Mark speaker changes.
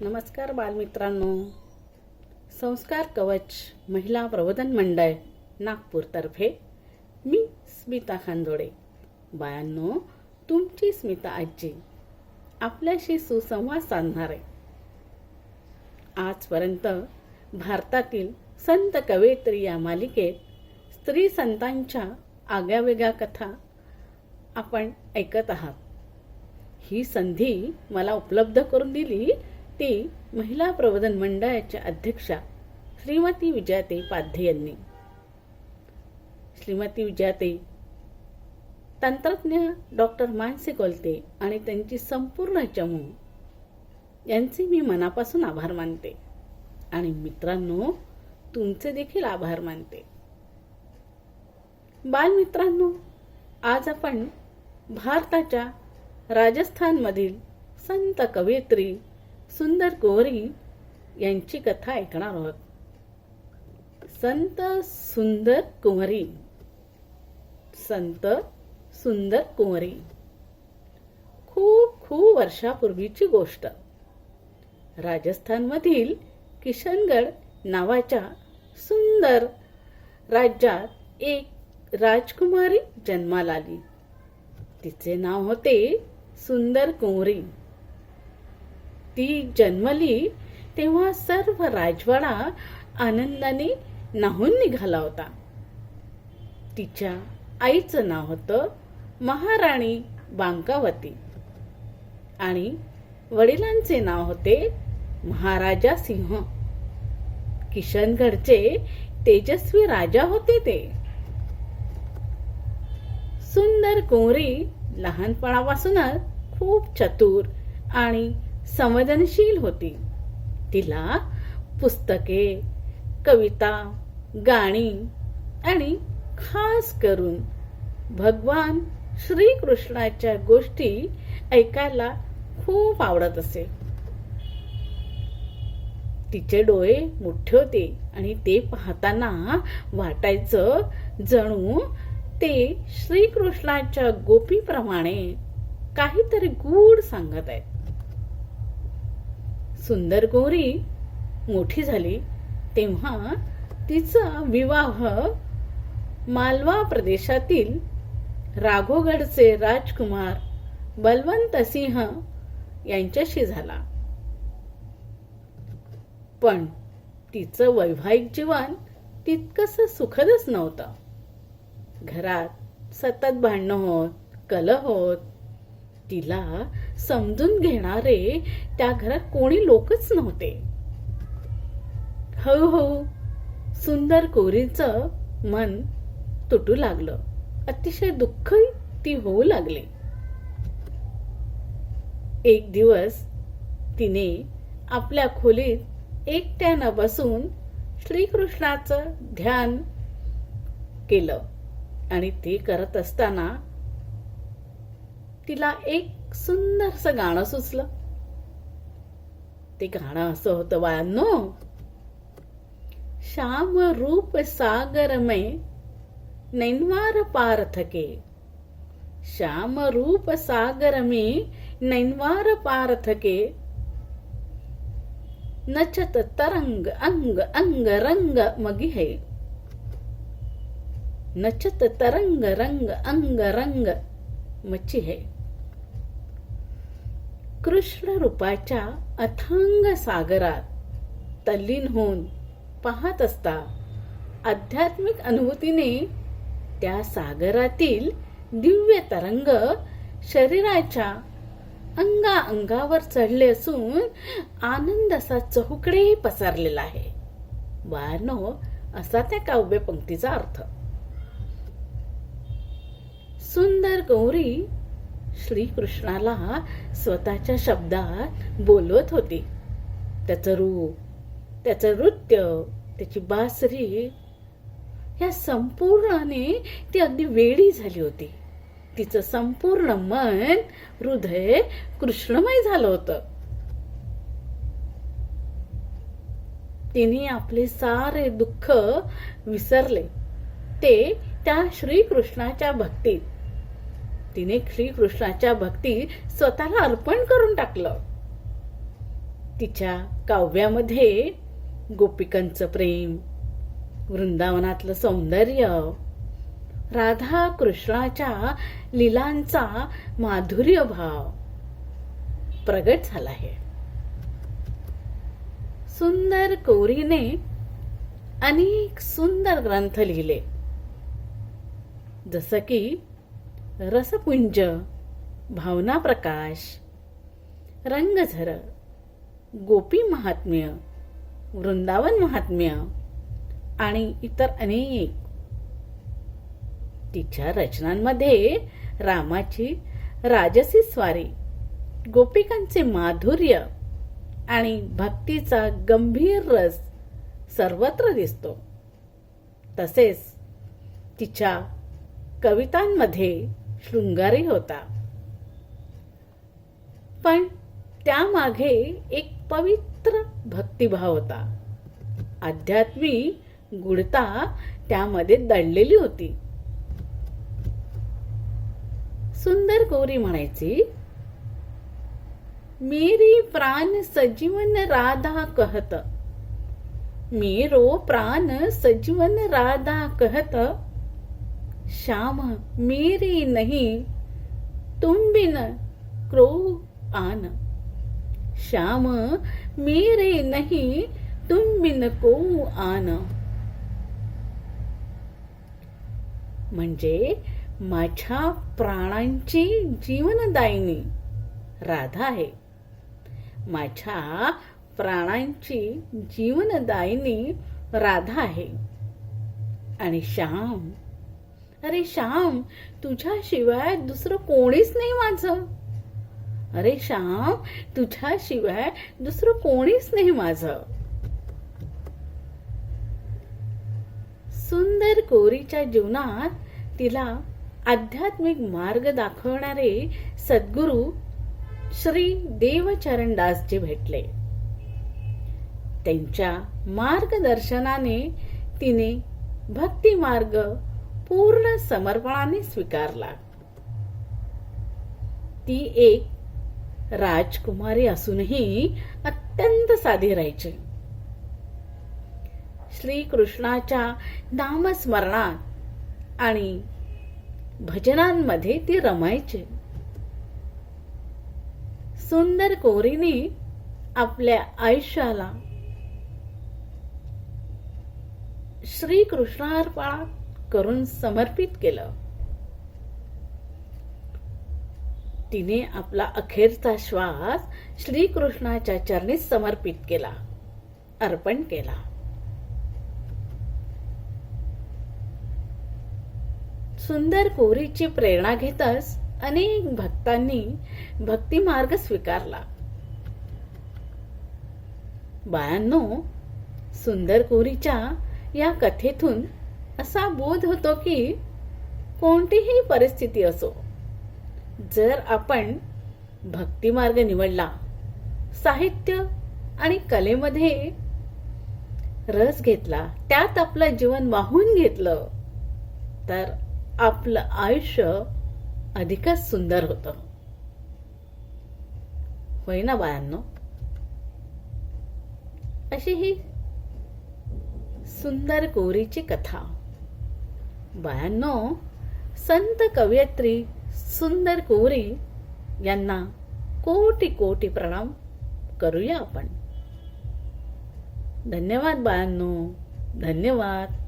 Speaker 1: नमस्कार बालमित्रांनो. संस्कार कवच महिला प्रबोधन मंडळ नागपूरतर्फे मी स्मिता खांदोडे. बायांनो, तुमची स्मिता आजी आपल्याशी सुसंवाद साधणार आहे. आजपर्यंत भारतातील संत कवयित्री या मालिकेत स्त्री संतांच्या आगळ्यावेगळ्या कथा आपण ऐकत आहात. ही संधी मला उपलब्ध करून दिली ती महिला प्रबोधन मंडळाच्या अध्यक्षा श्रीमती विजयाताई पाध्ये यांनी. श्रीमती विजयाताई, तंत्रज्ञ डॉक्टर मानसी कोलते आणि त्यांची संपूर्ण चमू यांचे मी मनापासून आभार मानते आणि मित्रांनो, तुमचे देखील आभार मानते. बालमित्रांनो, आज आपण भारताच्या राजस्थानमधील संत कवयित्री सुंदर कुंवरी यांची कथा ऐकणार आहोत. संत सुंदर कुंवरी. संत सुंदर कुंवरी. खूप खूप वर्षापूर्वीची गोष्ट. राजस्थानमधील किशनगड नावाच्या सुंदर राज्यात एक राजकुमारी जन्माला आली. तिचे नाव होते सुंदर कुंवरी. ती जन्मली तेव्हा सर्व राजवाडा आनंदाने न्हाऊन निघाला होता. तिच्या आईचं नाव होतं महाराणी बांकावती आणि वडिलांचे नाव होते महाराजा सिंह. किशनगडचे तेजस्वी राजा होते ते. सुंदर कुंवरी लहानपणापासूनच खूप चतुर आणि संवेदनशील होती. तिला पुस्तके, कविता, गाणी आणि खास करून भगवान श्रीकृष्णाच्या गोष्टी ऐकायला खूप आवडत असे. तिचे डोळे मोठे होते आणि ते पाहताना वाटायचं जणू ते श्रीकृष्णाच्या गोपीप्रमाणे काहीतरी गूढ सांगत आहेत. सुंदर कुंवरी मोठी झाली तेव्हा तिचा विवाह मालवा प्रदेशातील राघोगडचे राजकुमार बलवंत सिंह यांच्याशी झाला. पण तिचं वैवाहिक जीवन तितकंसं सुखदच नव्हतं. घरात सतत भांडणं होत, कलह होत. तिला समजून घेणारे त्या घरात कोणी लोकच नव्हते. हळूहळू सुंदर कुंवरीचं मन तुटू लागलं. अतिशय दुःखी ती होऊ लागली. एक दिवस तिने आपल्या खोलीत एकट्यानं बसून श्रीकृष्णाचं ध्यान केलं आणि ते करत असताना तिला एक सुंदरसं गाणं सुचलं. ते गाणं असं होतं बाळांनो. श्याम रूप सागर में नैनवार पार थके. श्याम रूप सागर में नैनवार पार थके. नचत तरंग अंग अंग रंग मगी है. नचत तरंग रंग अंग रंग मची है. कृष्ण रूपाच्या अथांग सागरात तल्लीन होऊन पाहत असता आध्यात्मिक अनुभूतीने त्या सागरातील दिव्य तरंग शरीराच्या अंगावर चढले असून आनंद असा चहूकडे पसरलेला आहे. बाळांनो, असा त्या काव्य पंक्तीचा अर्थ. सुंदर कुंवरी श्रीकृष्णाला स्वतःच्या शब्दात बोलवत होती. त्याचं रूप, त्याचं नृत्य, त्याची बासरी या संपूर्णाने ती अगदी वेडी झाली होती. तिचं संपूर्ण मन, हृदय कृष्णमय झालं होतं. तिने आपले सारे दुःख विसरले ते त्या श्रीकृष्णाच्या भक्तीत. तिने श्रीकृष्णाच्या भक्तीत स्वतःला अर्पण करून टाकलं. तिच्या काव्यामध्ये गोपिकांचं प्रेम, वृंदावनातलं सौंदर्य, राधा कृष्णाच्या लीलांचा माधुर्य भाव प्रगट झाला आहे. सुंदर कोरीने अनेक सुंदर ग्रंथ लिहिले, जसं की रसपुंज, भावना प्रकाश, रंगझर, गोपी महात्म्य, वृंदावन महात्म्य आणि इतर अनेक. तिच्या रचनांमध्ये रामाची राजसी स्वारी, गोपिकांचे माधुर्य आणि भक्तीचा गंभीर रस सर्वत्र दिसतो. तसेच तिच्या कवितांमध्ये शृंगारही होता, पण त्यामागे एक पवित्र भक्तिभाव होता. आध्यात्मिक गूढता त्यामध्ये दडलेली होती. सुंदर कोरी म्हणायची, मेरी प्राण सजीवन राधा कहत, मेरो प्राण सजीवन राधा कहत, श्याम मेरे नहीं तुम बिन क्रो आन, श्याम मेरे नहीं तुम बिन को आन. म्हणजे माझ्या प्राणांची जीवनदायिनी राधा आहे. माझ्या प्राणांची जीवनदायिनी राधा आहे. आणि श्याम, अरे श्याम, तुझ्याशिवाय दुसरं कोणीच नाही माझं. अरे श्याम, तुझ्याशिवाय दुसरं कोणीच नाही माझं. सुंदर कोरीच्या जीवनात तिला आध्यात्मिक मार्ग दाखवणारे सद्गुरू श्री देवचरणदासजी भेटले. त्यांच्या मार्गदर्शनाने तिने भक्ती मार्ग पूर्ण समर्पणाने स्वीकारला. ती एक राजकुमारी असूनही अत्यंत साधी राहायची. श्रीकृष्णाच्या नामस्मरणात आणि भजनांमध्ये ती रमायची. सुंदर कोरीने आपल्या आयुष्याला श्रीकृष्णार्पण करून समर्पित केलं. तिने आपला अखेरचा श्वास श्रीकृष्णाच्या चरणी समर्पित केला, अर्पण केला. सुंदर कोरीची प्रेरणा घेतच अनेक भक्तांनी भक्ती मार्ग स्वीकारला. बायांनो, सुंदर कोरीच्या या कथेतून असा बोध होतो की कोणतीही परिस्थिती असो, जर आपण भक्ती मार्ग निवडला, साहित्य आणि कलेमध्ये रस घेतला, त्यात आपलं जीवन वाहून घेतलं, तर आपलं आयुष्य अधिकच सुंदर होतं. होय ना बायांनो? अशी ही सुंदर कोरीची कथा. बायांनो, संत कवयित्री सुंदर कोरी यांना कोटी कोटी प्रणाम करूया आपण. धन्यवाद बायांनो, धन्यवाद.